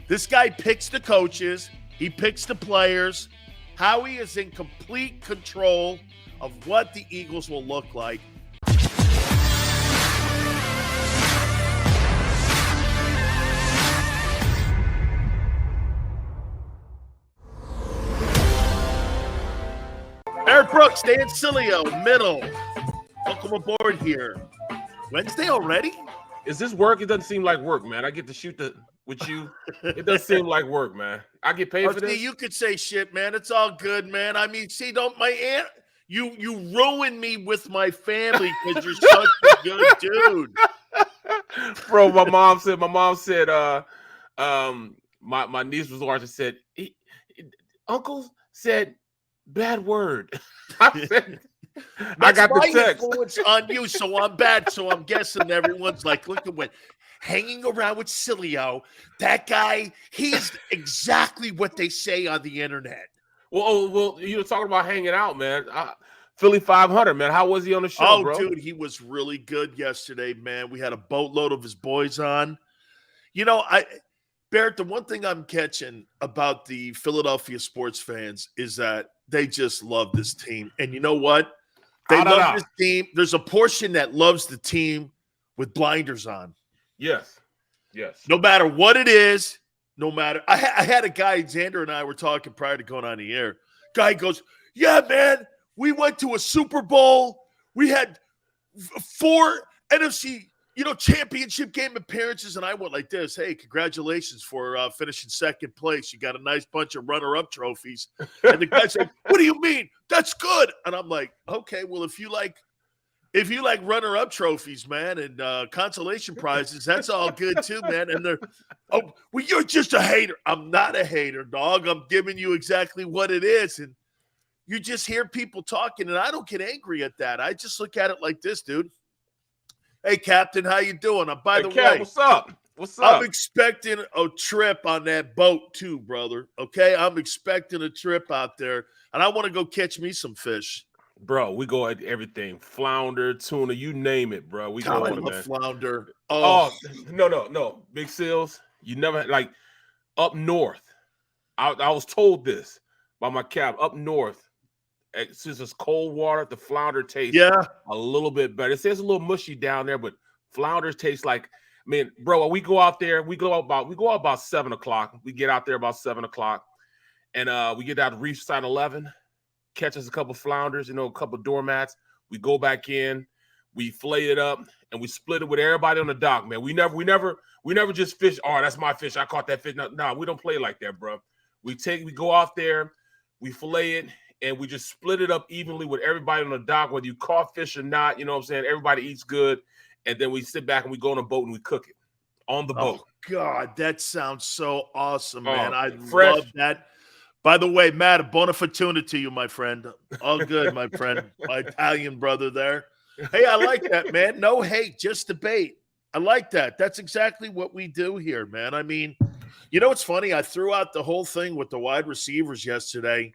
This guy picks the coaches. He picks the players. Howie is in complete control of what the Eagles will look like. Eric Brooks, Dan Sileo, middle. Welcome aboard here. Wednesday already? Is this work? It doesn't seem like work, man. I get to shoot with you. It doesn't seem like work, man. I get paid for this. You could say shit, man. It's all good, man. I mean, see, don't my aunt you ruined me with my family because you're such a good dude. Bro, my mom said, my niece was watching, said, Uncle said bad word. I said, I got the text. Influence on you, so I'm bad. So I'm guessing everyone's like, look at what hanging around with Sileo. That guy, he's exactly what they say on the internet. Well, you were talking about hanging out, man. Philly 500, man. How was he on the show, bro? Dude, he was really good yesterday, man. We had a boatload of his boys on. You know, Barrett, the one thing I'm catching about the Philadelphia sports fans is that they just love this team. And you know what? They love this team. There's a portion that loves the team with blinders on. Yes. No matter what it is, no matter. I had a guy, Xander and I were talking prior to going on the air. Guy goes, yeah, man, we went to a Super Bowl. We had 4 NFC, championship game appearances. And I went like this, hey, congratulations for finishing second place. You got a nice bunch of runner-up trophies. And the guy said, what do you mean? That's good. And I'm like, okay, well, if you like runner-up trophies, man, and consolation prizes, that's all good too, man. And they're, well, you're just a hater. I'm not a hater, dog. I'm giving you exactly what it is. And you just hear people talking, and I don't get angry at that. I just look at it like this, dude. Hey, Captain, how you doing? By the way, what's up? I'm expecting a trip on that boat too, brother. Okay, I'm expecting a trip out there, and I want to go catch me some fish. Bro, we go at everything. Flounder, tuna, you name it, bro. We go on it, man. Flounder. Oh, no. Big Seals, you never, like, up north. I was told this by my cap. Up north, since it's cold water, the flounder tastes a little bit better. It says a little mushy down there, but flounders taste like, I mean, bro, we go out there, we go out about 7 o'clock. We get out there about 7 o'clock, and we get out to Reef Side 11, catch us a couple flounders, a couple doormats. We go back in, we fillet it up, and we split it with everybody on the dock, man. We never just fish. Oh, that's my fish. I caught that fish. No, we don't play like that, bro. We go out there, we fillet it, and we just split it up evenly with everybody on the dock, whether you caught fish or not. You know what I'm saying? Everybody eats good. And then we sit back and we go on a boat and we cook it on the boat. Oh, God, that sounds so awesome, man. I love that. By the way, Matt, a bona fortuna to you, my friend. All good, my friend. My Italian brother there. Hey, I like that, man. No hate, just debate. I like that. That's exactly what we do here, man. I mean, it's funny? I threw out the whole thing with the wide receivers yesterday.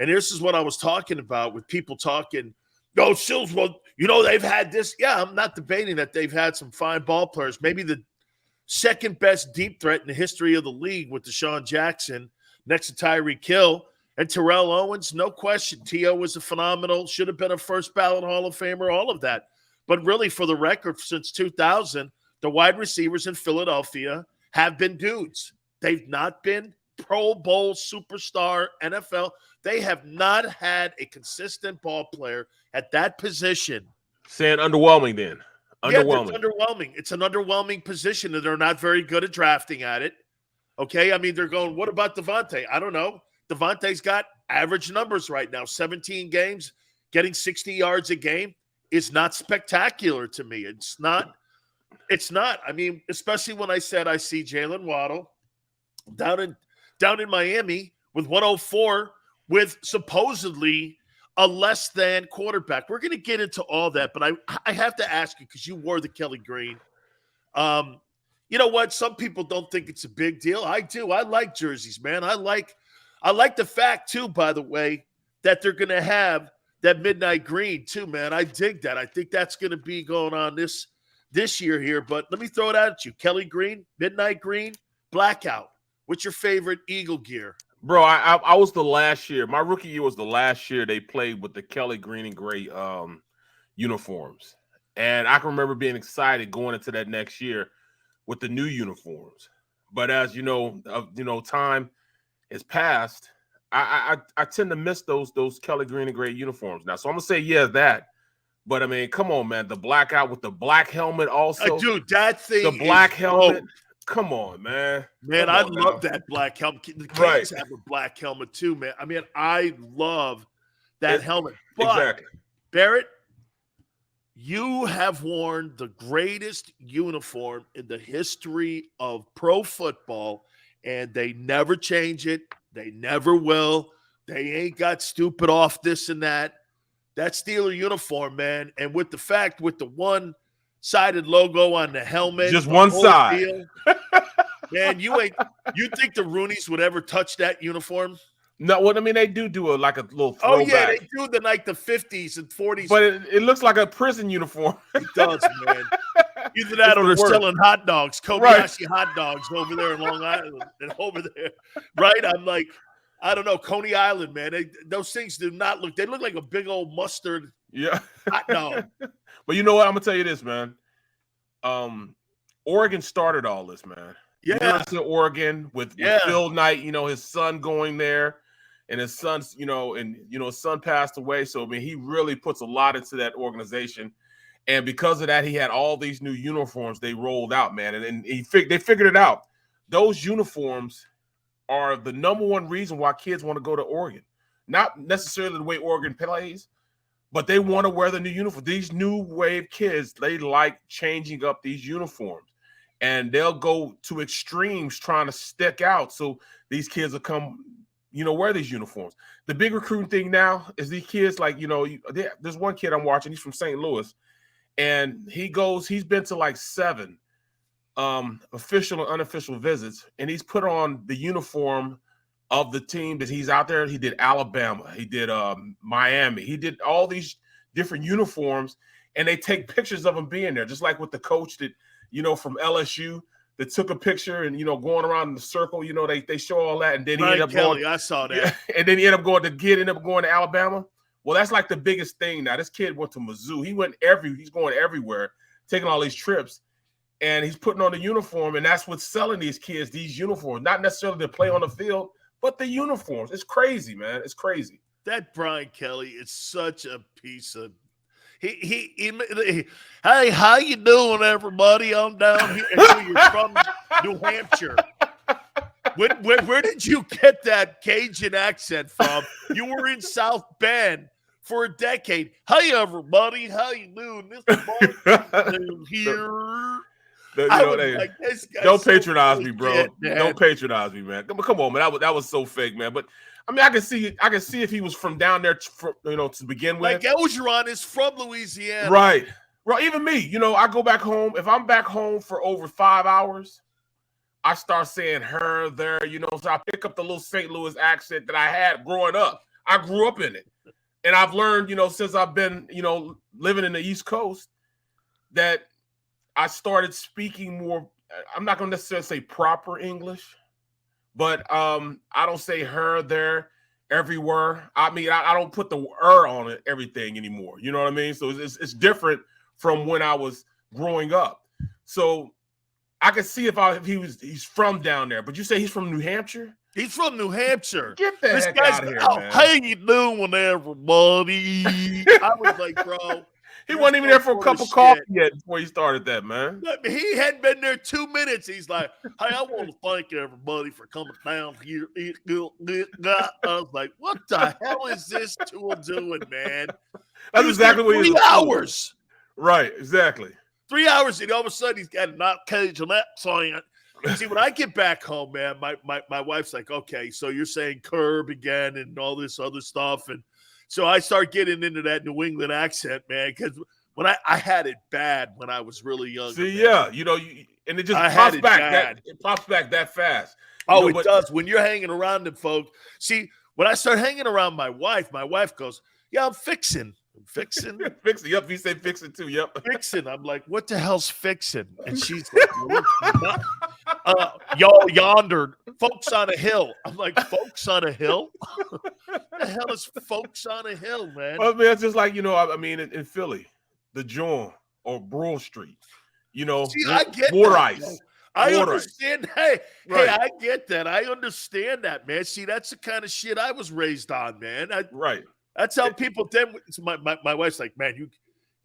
And this is what I was talking about with people talking, no, Sills, well, they've had this. Yeah, I'm not debating that they've had some fine ball players. Maybe the second best deep threat in the history of the league with Deshaun Jackson next to Tyreek Hill and Terrell Owens. No question. T.O. was a phenomenal, should have been a first ballot Hall of Famer, all of that. But really, for the record, since 2000, the wide receivers in Philadelphia have been dudes. They've not been Pro Bowl superstar NFL. They have not had a consistent ball player at that position. Saying underwhelming then. Underwhelming. Yeah, it's underwhelming. It's an underwhelming position, and they're not very good at drafting at it. Okay? I mean, they're going, what about Devontae? I don't know. Devontae's got average numbers right now. 17 games, getting 60 yards a game is not spectacular to me. It's not. I mean, especially when I said I see Jalen Waddle down in Miami with 104 with supposedly a less than quarterback. We're going to get into all that, but I have to ask you because you wore the Kelly Green. You know what? Some people don't think it's a big deal. I do. I like jerseys, man. I like the fact too, by the way, that they're going to have that midnight green too, man. I dig that. I think that's going to be going on this year here. But let me throw it out at you: Kelly Green, midnight green, blackout. What's your favorite Eagle gear? Bro, I was the last year. My rookie year was the last year they played with the Kelly green and gray uniforms. And I can remember being excited going into that next year with the new uniforms. But as you know, time has passed. I tend to miss those Kelly green and gray uniforms now. So I'm gonna say that. But I mean, come on, man. The blackout with the black helmet also. Dude, that thing. The black helmet. Come on, man. Man, I love that black helmet. The Kings have a black helmet too, man. I mean, I love that helmet. But exactly. Barrett, you have worn the greatest uniform in the history of pro football, and they never change it. They never will. They ain't got stupid off this and that. That Steeler uniform, man, and with the one-sided logo on the helmet. Just one side. Deal, man, you think the Roonies would ever touch that uniform? No, what I mean, they do a little throwback. Oh yeah, they do the 50s and 40s. But it looks like a prison uniform. It does, man. Either that or they're selling hot dogs, Kobayashi hot dogs over there in Long Island and over there, right? I'm like, I don't know, Coney Island, man. Those things do not look. They look like a big old mustard. Hot dog. But you know what? I'm gonna tell you this, man. Oregon started all this, man. Yeah, University of Oregon with Phil Knight. His son going there, and his son's, his son passed away. So I mean, he really puts a lot into that organization, and because of that, he had all these new uniforms they rolled out, man. And they figured it out. Those uniforms are the number one reason why kids want to go to Oregon. Not necessarily the way Oregon plays, but they want to wear the new uniform. These new wave kids, they like changing up these uniforms, and they'll go to extremes trying to stick out. So these kids will come, wear these uniforms. The big recruiting thing now is these kids, there's one kid I'm watching. He's from St. Louis, and he's been to like 7 official and unofficial visits, and he's put on the uniform of the team that he's out there. He did Alabama, he did Miami, he did all these different uniforms, and they take pictures of him being there, just like with the coach that from LSU that took a picture and going around in the circle. They show all that, and then he ended up going. I saw that, and then he ended up going to Alabama. Well, that's like the biggest thing now. This kid went to Mizzou. He's going everywhere, taking all these trips. And he's putting on the uniform, and that's what's selling these kids these uniforms. Not necessarily to play on the field, but the uniforms. It's crazy, man. It's crazy. That Brian Kelly is such a piece of. Hey, how you doing, everybody? I'm down here. You're from New Hampshire. Where did you get that Cajun accent from? You were in South Bend for a decade. Hey, everybody. How you doing? This is Mark here. Don't patronize me, bro. Don't patronize me, man. Come on, man. That was so fake, man. But I mean, I can see if he was from down there, to begin with. Like Elgeron is from Louisiana, right? Well, even me, I go back home. If I'm back home for over 5 hours, I start saying her, there. So I pick up the little St. Louis accent that I had growing up. I grew up in it, and I've learned, since I've been, living in the East Coast, that I started speaking more. I'm not going to necessarily say proper English, but I don't say her, there, everywhere. I mean, I don't put the on it, everything anymore. You know what I mean? So it's different from when I was growing up. So I could see if he's from down there. But you say he's from New Hampshire? He's from New Hampshire. Get the heck out of here, man. How you doing, everybody? I was like, bro. He wasn't even there for a cup of coffee yet before he started that, man. He hadn't been there 2 minutes. He's like, hey, I want to thank everybody for coming down here. I was like, what the hell is this tool doing, man? That's exactly what he was 3 hours. Right, exactly. 3 hours, and all of a sudden he's got a knock cage on that song. See, when I get back home, man, my wife's like, okay, so you're saying curb again and all this other stuff. And so I start getting into that New England accent, man, because when I had it bad when I was really young. See, man. Yeah, and it just pops back. It pops back that fast. Oh, it does. When you're hanging around them, folks. See, when I start hanging around my wife goes, yeah, I'm fixing. Fixing? Fixing. Yep, you say fixing too. Yep. Fixing. I'm like, what the hell's fixing? And she's like, Y'all yonder, folks on a hill. I'm like, folks on a hill? The hell is folks on a hill, man? Well, I mean, it's just like, I mean, in Philly, the John or Broad Street, See, I get water that, ice. I water understand. Ice. Hey, I get that. I understand that, man. See, that's the kind of shit I was raised on, man. Right. That's how people then. My wife's like, man,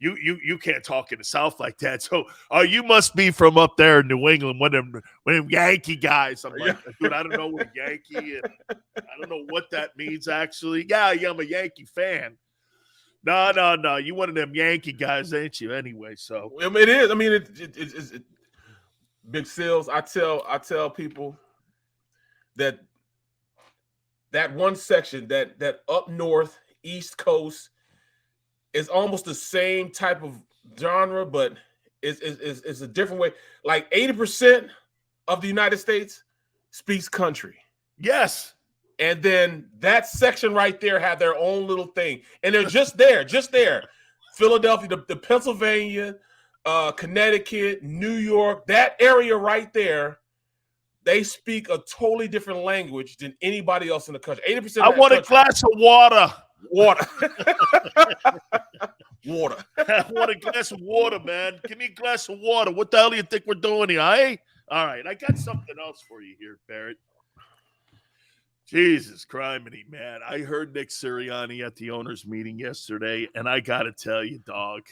you can't talk in the South like that. So, you must be from up there in New England, one of them Yankee guys. I'm like, dude, I don't know what a Yankee and I don't know what that means actually. Yeah, I'm a Yankee fan. No. You one of them Yankee guys, ain't you? Anyway, so I mean, it is. I mean, it's Big Seals. I tell people that one section that up north, East Coast, is almost the same type of genre, but it's a different way. Like 80% of the United States speaks country. Yes. And then that section right there had their own little thing. And they're just there. Philadelphia, the Pennsylvania, Connecticut, New York, that area right there, they speak a totally different language than anybody else in the country. 80%. I want a glass of water. Water. I want a glass of water, man. Give me a glass of water. What the hell do you think we're doing here, eh? All right, I got something else for you here, Barrett. Jesus criminy, man. I heard Nick Sirianni at the owners' meeting yesterday, and I got to tell you, dog.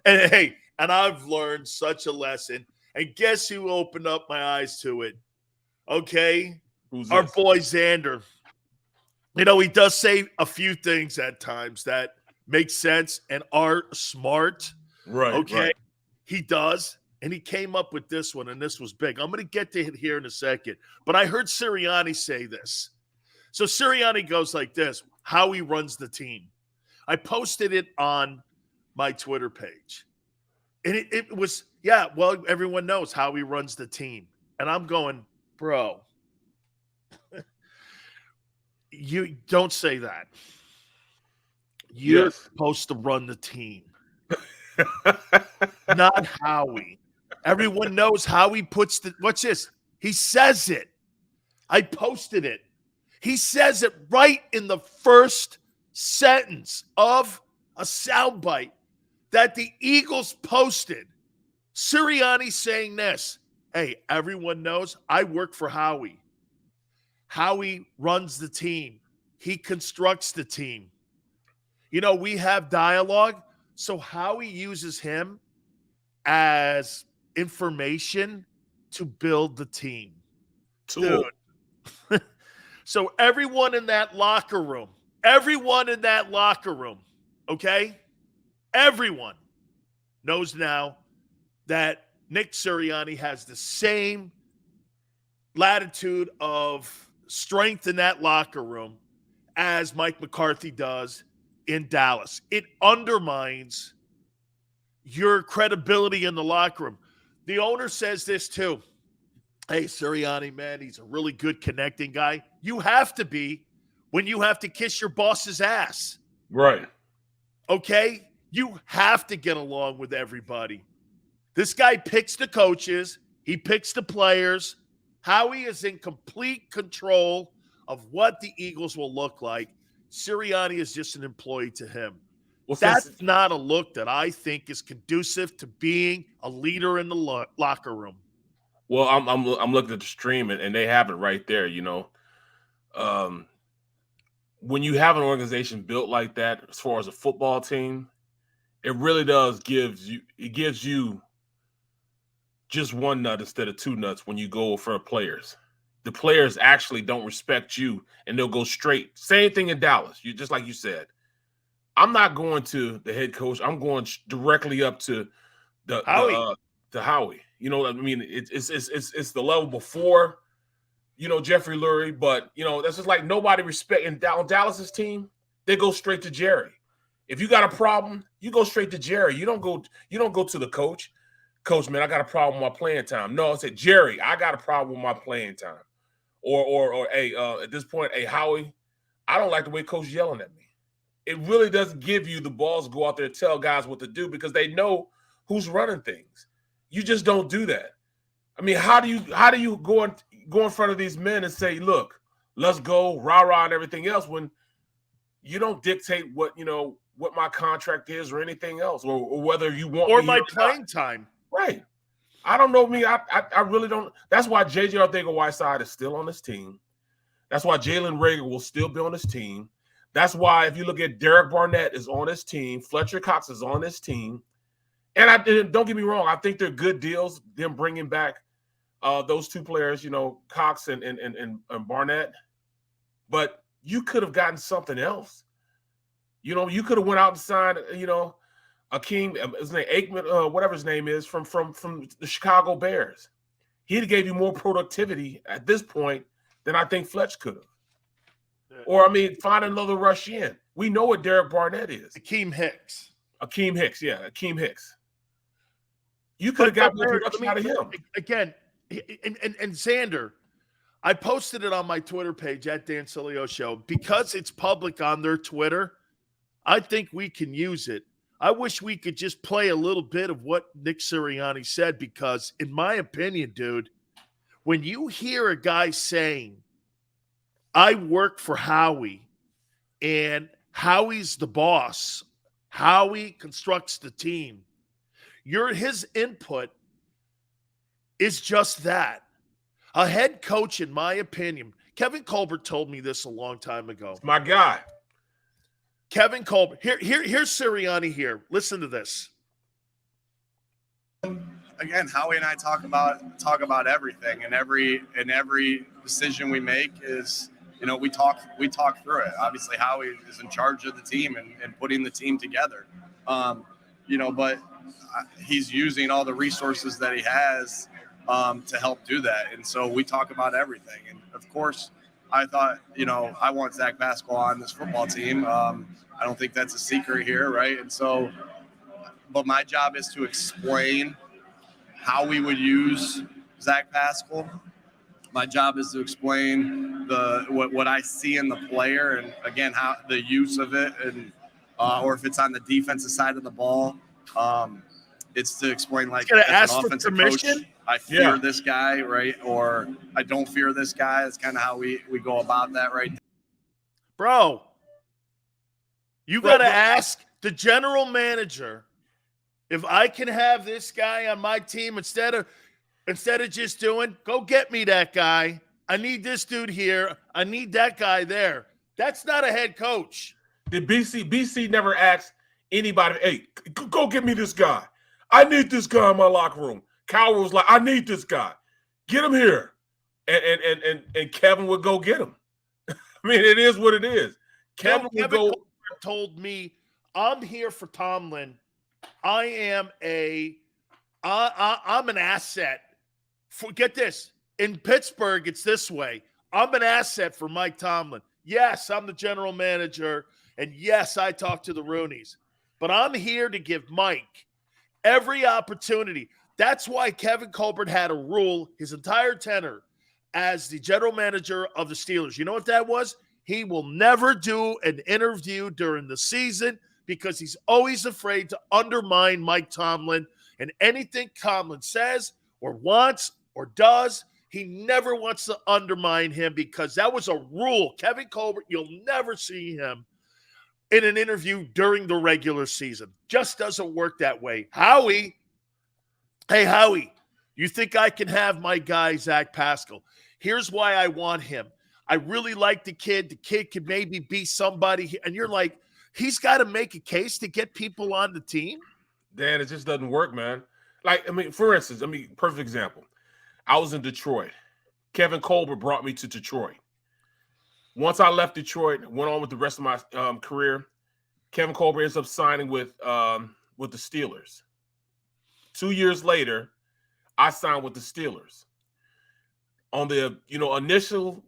and I've learned such a lesson. And guess who opened up my eyes to it? Okay? Who's our this? boy Xander. He does say a few things at times that make sense and are smart. Right. Okay? Right. He does. And he came up with this one, and this was big. I'm going to get to it here in a second. But I heard Sirianni say this. So Sirianni goes like this, how he runs the team. I posted it on my Twitter page. And it was, everyone knows how he runs the team. And I'm going, bro, you don't say that. You're supposed to run the team. Not Howie. Everyone knows how he puts what's this? He says it. I posted it. He says it right in the first sentence of a soundbite that the Eagles posted. Sirianni saying this. Hey, everyone knows I work for Howie. Howie runs the team. He constructs the team. We have dialogue. So Howie uses him as information to build the team. Dude. So everyone in that locker room, okay? Everyone knows now that Nick Sirianni has the same latitude of strength in that locker room as Mike McCarthy does in Dallas. It undermines your credibility in the locker room. The owner says this too. Hey, Sirianni, man, he's a really good connecting guy. You have to be when you have to kiss your boss's ass. Right. Okay? You have to get along with everybody. This guy picks the coaches. He picks the players. Howie is in complete control of what the Eagles will look like. Sirianni is just an employee to him. Well, that's not a look that I think is conducive to being a leader in the locker room. Well, I'm looking at the stream and they have it right there. When you have an organization built like that, as far as a football team, it really does gives you just one nut instead of two nuts when you go for players. The players actually don't respect you, and they'll go straight. Same thing in Dallas. You just like you said. I'm not going to the head coach. I'm going directly up to Howie. You know what I mean? It's the level before, Jeffrey Lurie. But that's just like nobody respecting Dallas's team. They go straight to Jerry. If you got a problem, you go straight to Jerry. You don't go to the coach. Coach, man, I got a problem with my playing time. No, I said, Jerry, I got a problem with my playing time. Or hey, at this point, hey, Howie, I don't like the way coach yelling at me. It really doesn't give you the balls to go out there and tell guys what to do because they know who's running things. You just don't do that. I mean, how do you go in front of these men and say, look, let's go, rah-rah and everything else, when you don't dictate what my contract is or anything else, or whether you want or me my or playing not. time. Right. I don't know me. I really don't. That's why J.J. Arcega-Whiteside is still on this team. That's why Jalen Reagor will still be on this team. That's why if you look at Derek Barnett is on this team, Fletcher Cox is on this team. And don't get me wrong, I think they're good deals, them bringing back those two players, Cox and Barnett. But you could have gotten something else. You could have went out and signed, Akeem, his name Aikman, whatever his name is, from the Chicago Bears. He'd have gave you more productivity at this point than I think Fletch could have. Or, find another rush in. We know what Derek Barnett is. Akeem Hicks. Akeem Hicks. You could have got more production out of him. Again, and Xander, I posted it on my Twitter page at Dan Sileo Show. Because it's public on their Twitter, I think we can use it. I wish we could just play a little bit of what Nick Sirianni said, because in my opinion, dude, when you hear a guy saying, I work for Howie and Howie's the boss, Howie constructs the team, his input is just that. A head coach, in my opinion, Kevin Colbert told me this a long time ago. It's my guy. Kevin Colbert. Here's Sirianni here. Listen to this. Again, Howie and I talk about everything, and every decision we make is, we talk through it. Obviously, Howie is in charge of the team and putting the team together. But he's using all the resources that he has to help do that. And so we talk about everything. And of course, I thought, I want Zach Pascal on this football team. I don't think that's a secret here, right? And so, but my job is to explain how we would use Zach Pascal. My job is to explain what I see in the player, and again, how the use of it, and or if it's on the defensive side of the ball, it's to explain, like, as an offensive coach, I fear this guy, right? Or I don't fear this guy. That's kind of how we go about that, right? Bro, you got to ask the general manager if I can have this guy on my team instead of just doing, go get me that guy. I need this dude here. I need that guy there. That's not a head coach. Did BC never asked anybody, hey, go get me this guy. I need this guy in my locker room. Cowher was like, I need this guy. Get him here. And Kevin would go get him. It is what it is. Kevin told me, I'm here for Tomlin. I'm an asset. Get this. In Pittsburgh, it's this way. I'm an asset for Mike Tomlin. Yes, I'm the general manager, and yes, I talk to the Rooneys. But I'm here to give Mike every opportunity. That's why Kevin Colbert had a rule his entire tenure as the general manager of the Steelers. You know what that was? He will never do an interview during the season because he's always afraid to undermine Mike Tomlin. And anything Tomlin says or wants or does, he never wants to undermine him, because that was a rule. Kevin Colbert, you'll never see him in an interview during the regular season. Just doesn't work that way. Howie, hey, Howie, you think I can have my guy, Zach Pascal? Here's why I want him. I really like the kid. The kid could maybe be somebody. And you're like, he's got to make a case to get people on the team? Dan, it just doesn't work, man. Like, for instance, perfect example. I was in Detroit. Kevin Colbert brought me to Detroit. Once I left Detroit, went on with the rest of my career, Kevin Colbert ends up signing with the Steelers. 2 years later, I signed with the Steelers. On the initial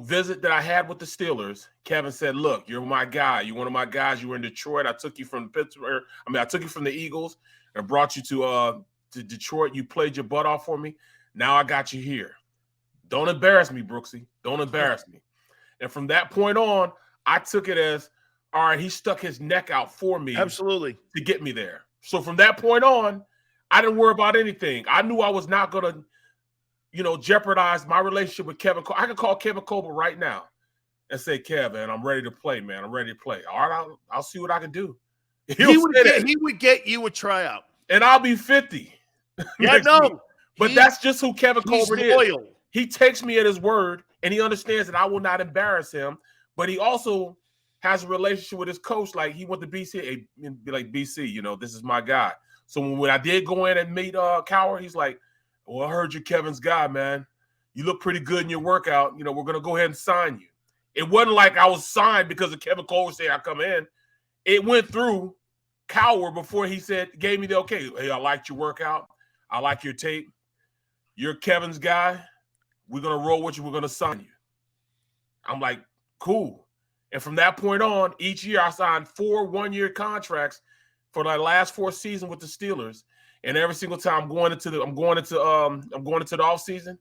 visit that I had with the Steelers, Kevin said, "Look, you're my guy. You're one of my guys. You were in Detroit. I took you from Pittsburgh. I took you from the Eagles and brought you to Detroit. You played your butt off for me. Now I got you here. Don't embarrass me, Brooksy. Don't embarrass me." And from that point on, I took it as, all right, he stuck his neck out for me. Absolutely. To get me there. So from that point on, I didn't worry about anything. I knew I was not going to jeopardize my relationship with Kevin Colbert. I can call Kevin Colbert right now and say, Kevin, I'm ready to play, man. I'm ready to play. All right, I'll see what I can do. He would get you a tryout. And I'll be 50. Yeah, no. But that's just who Kevin Colbert loyal. is. He takes me at his word, and he understands that I will not embarrass him. But he also has a relationship with his coach. Like, he went to BC, be like, BC, this is my guy. So when I did go in and meet Cowher, he's like, well, I heard you're Kevin's guy, man. You look pretty good in your workout. We're going to go ahead and sign you. It wasn't like I was signed because of Kevin Colbert saying I come in. It went through Cowher before he gave me the okay. Hey, I liked your workout. I like your tape. You're Kevin's guy. We're going to roll with you. We're going to sign you. I'm like, cool. And from that point on, each year I signed 4 one-year contracts for the last 4 seasons with the Steelers. And every single time I'm going into the offseason,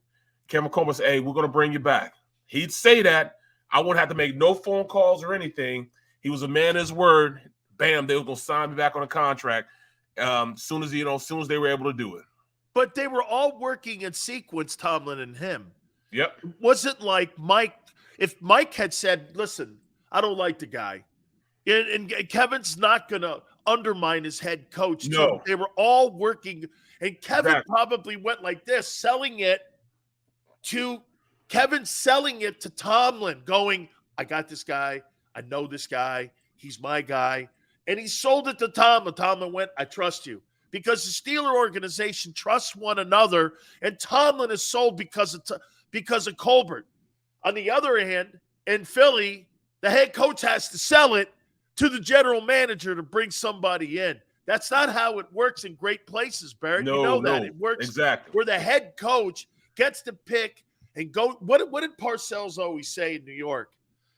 Kevin Colbert said, hey, we're going to bring you back. He'd say that. I wouldn't have to make no phone calls or anything. He was a man of his word. Bam, they were going to sign me back on a contract soon as they were able to do it. But they were all working in sequence, Tomlin and him. Yep. It wasn't like Mike. If Mike had said, listen, I don't like the guy, and Kevin's not going to undermine his head coach. No. They were all working, and Kevin probably went like this, selling it to Tomlin, going, I got this guy. I know this guy. He's my guy. And he sold it to Tomlin. Tomlin went, I trust you. Because the Steeler organization trusts one another, and Tomlin is sold because of Colbert. On the other hand, in Philly, the head coach has to sell it to the general manager to bring somebody in. That's not how it works in great places, Barrett. No, that. It works exactly where the head coach gets to pick and go. What did Parcells always say in New York?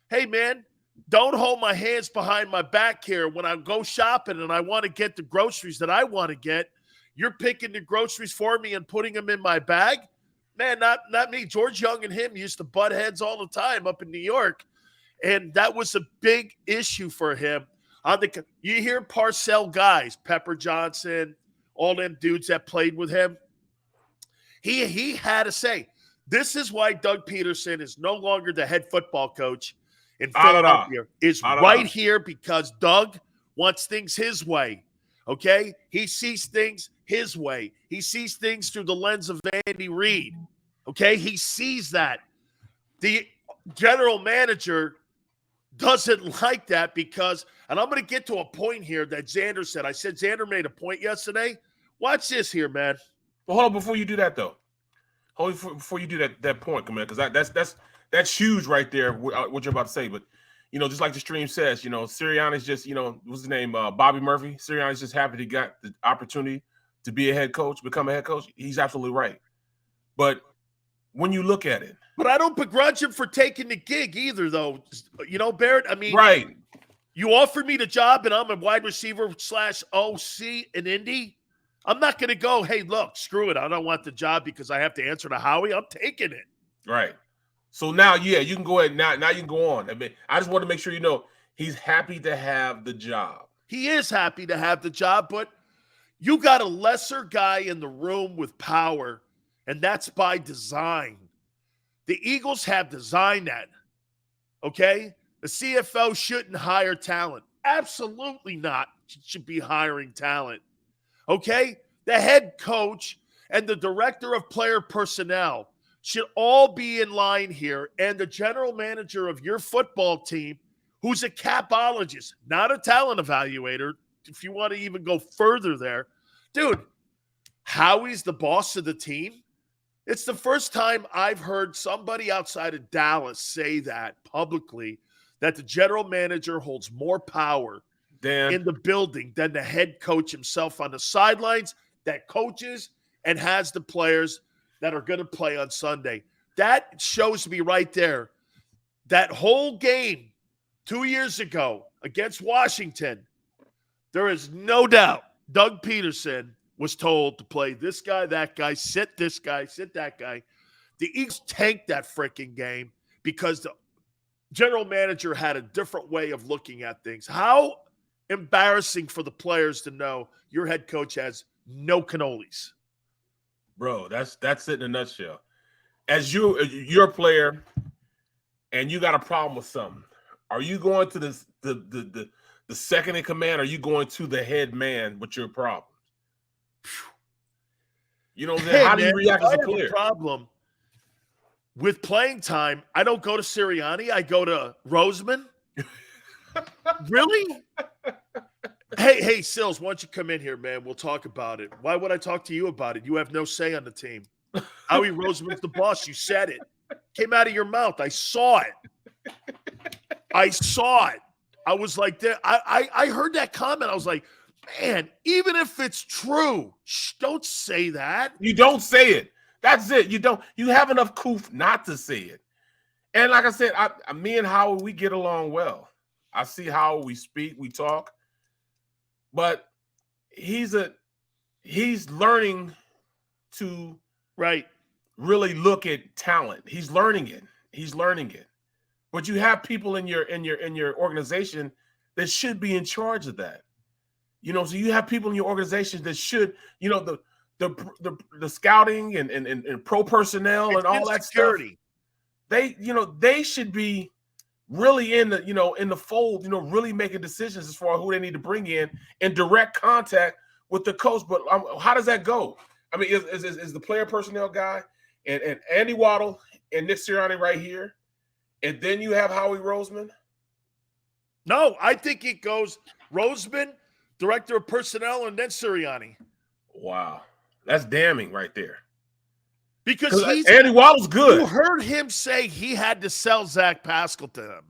Hey, man, don't hold my hands behind my back here when I go shopping and I want to get the groceries that I want to get. You're picking the groceries for me and putting them in my bag? Man, not me. George Young and him used to butt heads all the time up in New York, and that was a big issue for him. You hear Parcell guys, Pepper Johnson, all them dudes that played with him. He had to say, this is why Doug Peterson is no longer the head football coach in Philadelphia. Is right here because Doug wants things his way. Okay? He sees things his way. He sees things through the lens of Andy Reid. Okay? He sees that. The general manager doesn't like that because, and I'm going to get to a point here that Xander said. I said Xander made a point yesterday. Watch this here, man. Well, hold on before you do that, though. Before you do that point, man, because that's huge right there, what you're about to say. But, just like the stream says, Sirianni's just, what's his name, Bobby Murphy. Sirianni's just happy he got the opportunity to be a head coach, become a head coach. He's absolutely right. But when you look at it. But I don't begrudge him for taking the gig either, though. Barrett, I mean. Right. You offered me the job and I'm a wide receiver / OC in Indy. I'm not going to go, hey, look, screw it. I don't want the job because I have to answer to Howie. I'm taking it. Right. So now, you can go ahead. Now you can go on. I mean, I just want to make sure he's happy to have the job. He is happy to have the job, but you got a lesser guy in the room with power, and that's by design. The Eagles have designed that, okay? The CFO shouldn't hire talent. Absolutely not. Should be hiring talent. Okay? The head coach and the director of player personnel should all be in line here. And the general manager of your football team, who's a capologist, not a talent evaluator, if you want to even go further there. Dude, Howie's the boss of the team. It's the first time I've heard somebody outside of Dallas say that publicly, that the general manager holds more power in the building than the head coach himself on the sidelines that coaches and has the players that are going to play on Sunday. That shows me right there that whole game 2 years ago against Washington, there is no doubt Doug Peterson was told to play this guy, that guy, sit this guy, sit that guy. The Eagles tanked that freaking game because the general manager had a different way of looking at things. How embarrassing for the players to know your head coach has no cannolis. Bro, that's it in a nutshell. as you're a player and you got a problem with something, are you going to the second in command, or are you going to the head man with your problem? You know what I'm saying? How do you react as a player? Problem with playing time, I don't go to Sirianni. I go to Roseman. Really? Hey, Sills, why don't you come in here, man? We'll talk about it. Why would I talk to you about it? You have no say on the team. Howie Roseman's the boss. You said it. Came out of your mouth. I saw it. I was like, I heard that comment. I was like, man, even if it's true, don't say that. You don't say it. That's it. You have enough coof not to say it. And like I said, me and Howard, we get along well. I see how we speak, we talk. But he's learning to really look at talent. He's learning it. But you have people in your organization that should be in charge of that. So you have people in your organization that should, the scouting and pro personnel and all that stuff. They should be really in the fold, really making decisions as far as who they need to bring in direct contact with the coach. But how does that go? I mean, is the player personnel guy and Andy Waddle and Nick Sirianni right here, and then you have Howie Roseman? No, I think it goes Roseman, director of personnel, and then Sirianni. Wow, that's damning right there. Because Andy Waddle's good. You heard him say he had to sell Zach Pascal to him.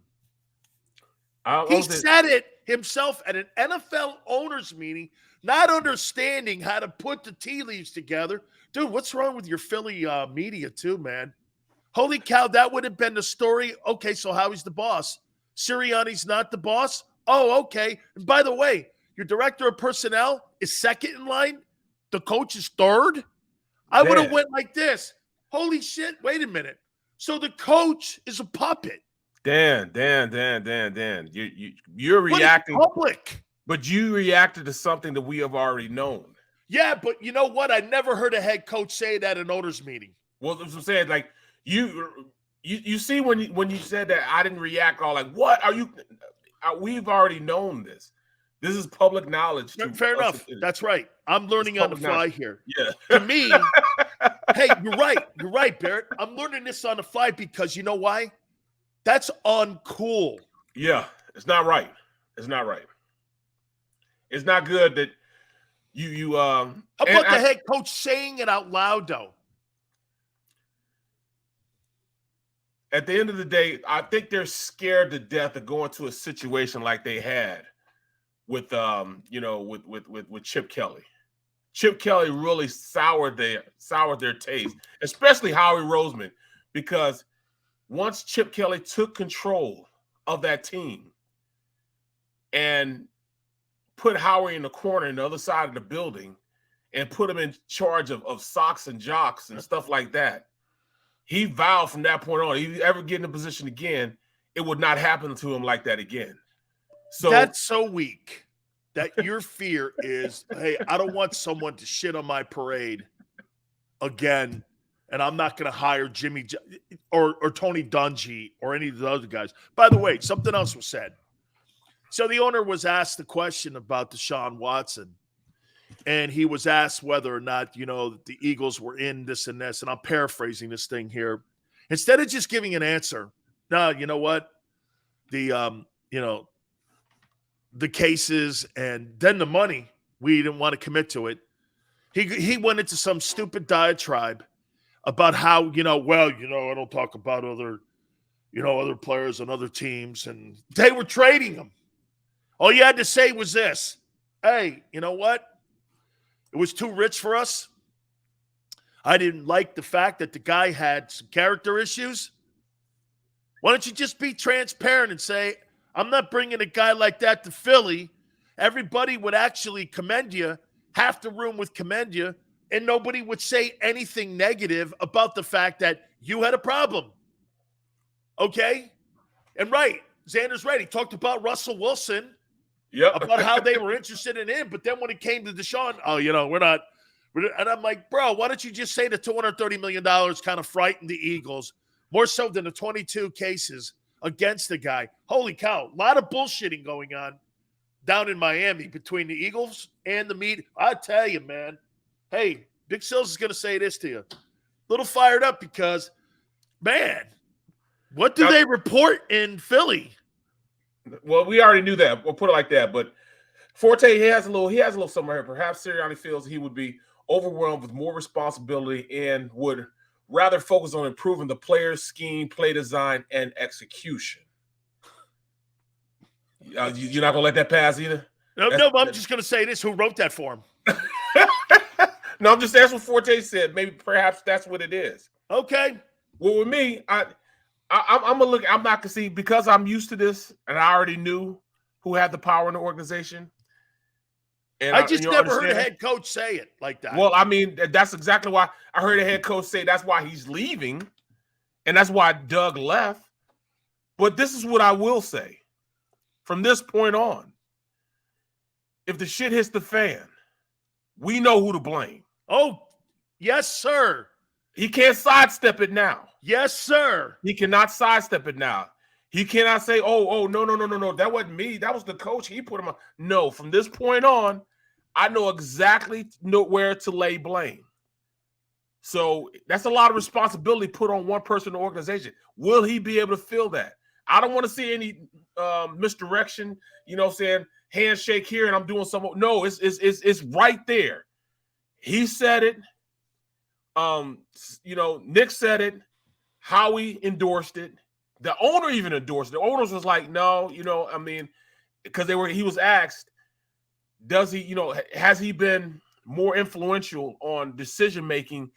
He said it himself at an NFL owners meeting, not understanding how to put the tea leaves together. Dude, what's wrong with your Philly media too, man? Holy cow, that would have been the story. Okay, so Howie's the boss. Sirianni's not the boss? Oh, okay. And by the way, your director of personnel is second in line. The coach is third. I would have went like this. Holy shit, wait a minute. So the coach is a puppet. Dan. You're reacting. Public. But you reacted to something that we have already known. Yeah, but you know what? I never heard a head coach say that at an owners meeting. Well, that's what I'm saying. Like, you see when you said that, I didn't react all like, what are you? We've already known this. This is public knowledge. Fair enough. That's right. I'm learning on the fly here. Yeah. To me, hey, you're right. You're right, Barrett. I'm learning this on the fly because you know why? That's uncool. Yeah, it's not right. It's not right. It's not good that you How about the head coach saying it out loud, though? At the end of the day, I think they're scared to death of going to a situation like they had with with Chip Kelly. Chip Kelly really soured their taste, especially Howie Roseman, because once Chip Kelly took control of that team and put Howie in the corner in the other side of the building and put him in charge of socks and jocks and stuff like that, he vowed from that point on, if he ever get in a position again, it would not happen to him like that again. So that's so weak that your fear is, hey, I don't want someone to shit on my parade again, and I'm not going to hire Jimmy or Tony Dungy or any of the other guys. By the way, something else was said. So the owner was asked the question about Deshaun Watson, and he was asked whether or not, the Eagles were in this and this, and I'm paraphrasing this thing here. Instead of just giving an answer, no, you know what? The cases and then the money, we didn't want to commit to it. He went into some stupid diatribe about how, I don't talk about other players and other teams, and they were trading them. All you had to say was this: hey, you know what? It was too rich for us. I didn't like the fact that the guy had some character issues. Why don't you just be transparent and say, I'm not bringing a guy like that to Philly. Everybody would actually commend you. Half the room would commend you, and nobody would say anything negative about the fact that you had a problem. Okay? And right, Xander's right. He talked about Russell Wilson. Yep. About how they were interested in him, but then when it came to Deshaun, we're And I'm like, bro, why don't you just say the $230 million kind of frightened the Eagles more so than the 22 cases against the guy? Holy cow. A lot of bullshitting going on down in Miami between the Eagles and the media. I tell you, man. Hey, Big Sills is going to say this to you. A little fired up because, man, what do they report in Philly? Well, we already knew that. We'll put it like that. But Forte, he has a little somewhere here. Perhaps Sirianni feels he would be overwhelmed with more responsibility and would rather focus on improving the player's scheme, play design, and execution. You're not going to let that pass either? No, I'm just going to say this. Who wrote that for him? No, I'm just that's what Forte said. Maybe perhaps that's what it is. Okay. Well, with me, I'm gonna look. I'm not gonna see because I'm used to this, and I already knew who had the power in the organization. And I just never heard a head coach say it like that. Well, I mean, that's exactly why I heard a head coach say that's why he's leaving, and that's why Doug left. But this is what I will say: from this point on, if the shit hits the fan, we know who to blame. Oh, yes, sir. He can't sidestep it now. Yes, sir. He cannot sidestep it now. He cannot say, no. That wasn't me. That was the coach. He put him on. No, from this point on, I know exactly where to lay blame. So that's a lot of responsibility put on one person in the organization. Will he be able to fill that? I don't want to see any misdirection, saying handshake here and I'm doing something. No, it's right there. He said it. Nick said it. Howie endorsed it. The owner even endorsed it. The owners was like, no, because he was asked, does he, has he been more influential on decision making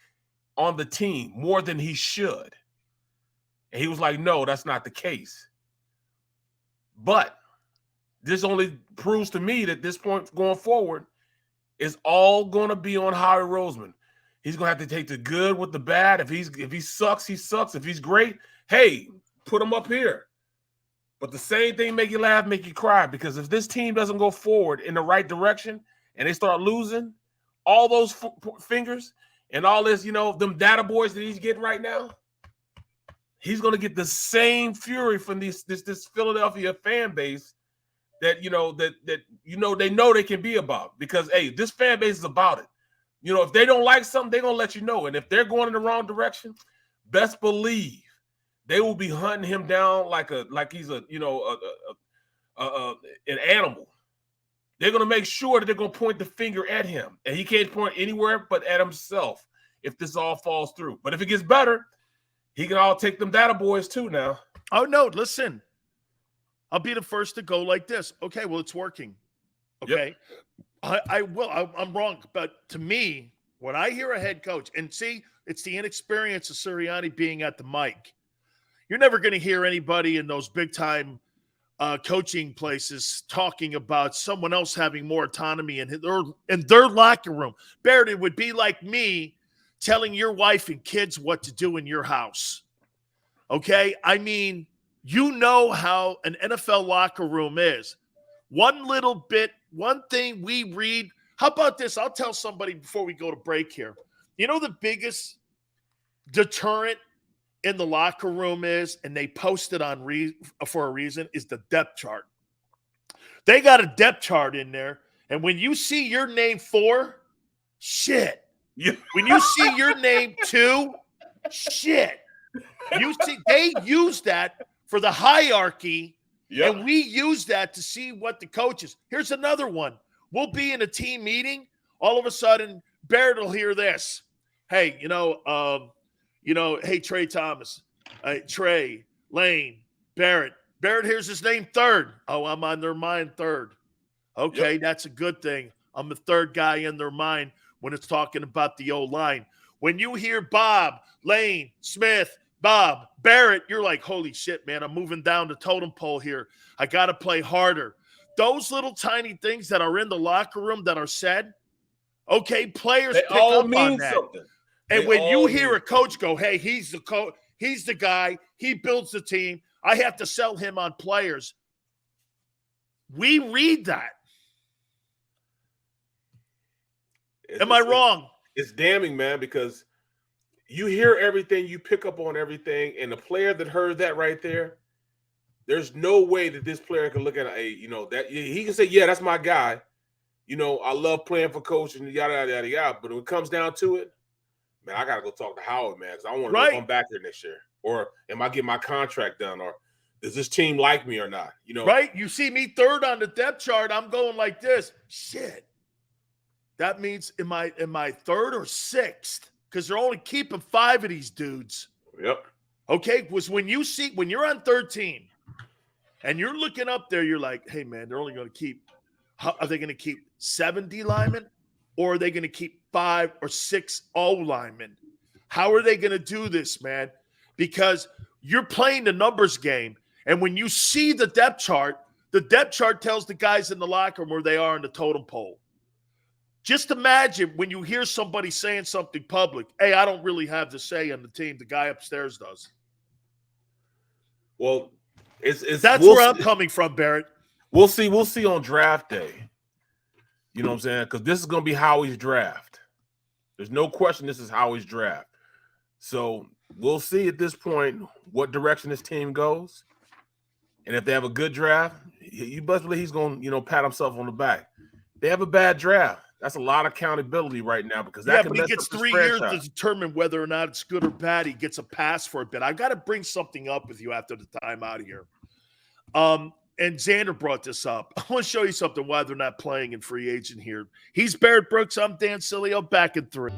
on the team more than he should? And he was like, no, that's not the case. But this only proves to me that this point going forward is all going to be on Howie Roseman. He's going to have to take the good with the bad. If he sucks, he sucks. If he's great, hey, put him up here. But the same thing make you laugh, make you cry. Because if this team doesn't go forward in the right direction and they start losing all those fingers and all this, them data boys that he's getting right now, he's going to get the same fury from this Philadelphia fan base that they know they can be about. Because, hey, this fan base is about it. If they don't like something, they're going to let you know. And if they're going in the wrong direction, best believe they will be hunting him down like he's an animal. They're going to make sure that they're going to point the finger at him. And he can't point anywhere but at himself if this all falls through. But if it gets better, he can all take them data boys too now. Oh, no, listen. I'll be the first to go like this. Okay, well, it's working. Okay. Yep. I will. I'm wrong. But to me, when I hear a head coach, and see, it's the inexperience of Sirianni being at the mic. You're never going to hear anybody in those big-time coaching places talking about someone else having more autonomy in their locker room. Barrett, it would be like me telling your wife and kids what to do in your house. Okay? I mean, you know how an NFL locker room is. One little bit, one thing we read. How about this? I'll tell somebody before we go to break here. The biggest deterrent in the locker room is, and they post it on for a reason, is the depth chart. They got a depth chart in there, and when you see your name 4, shit. Yeah. When you see your name 2, shit. They use that for the hierarchy. Yep. And we use that to see what the coaches. Here's another one. We'll be in a team meeting. All of a sudden, Barrett will hear this. Hey, hey, Trey Thomas, Trey, Lane, Barrett. Barrett hears his name 3rd. Oh, I'm on their mind 3rd. Okay, yep. That's a good thing. I'm the 3rd guy in their mind when it's talking about the O-line. When you hear Bob, Lane, Smith, Bob, Barrett, you're like, holy shit, man, I'm moving down the totem pole here. I got to play harder. Those little tiny things that are in the locker room that are said, okay, players they pick all up mean on that. Something. And when you hear a coach go, hey, he's the coach, he's the guy, he builds the team, I have to sell him on players. We read that. Am I wrong? It's damning, man, because you hear everything, you pick up on everything, and the player that heard that right there, there's no way that this player can look at that he can say, yeah, that's my guy. I love playing for coach and yada, yada, yada, yada. But when it comes down to it, man, I got to go talk to Howard, man, because I want to know if I'm back here next year. Or am I getting my contract done? Or does this team like me or not? Right? You see me third on the depth chart. I'm going like this. Shit. That means am I third or sixth? Because they're only keeping 5 of these dudes. Yep. Okay? Was when you're on 13 and you're looking up there, you're like, hey, man, they're only going to keep – are they going to keep 7 D linemen? Or are they going to keep 5 or 6 O linemen? How are they going to do this, man? Because you're playing the numbers game. And when you see the depth chart tells the guys in the locker room where they are in the totem pole. Just imagine when you hear somebody saying something public, hey, I don't really have the say on the team. The guy upstairs does. Well, that's where I'm coming from, Barrett. We'll see on draft day. You know what I'm saying? Because this is going to be Howie's draft. There's no question this is Howie's draft. So we'll see at this point what direction this team goes. And if they have a good draft, you best believe he's going to, pat himself on the back. They have a bad draft. That's a lot of accountability right now because that can but he gets 3 years to determine whether or not it's good or bad. He gets a pass for a bit. I've got to bring something up with you after the time out here. And Xander brought this up. I want to show you something why they're not playing in free agent here. He's Barrett Brooks. I'm Dan Sileo. Back in 3.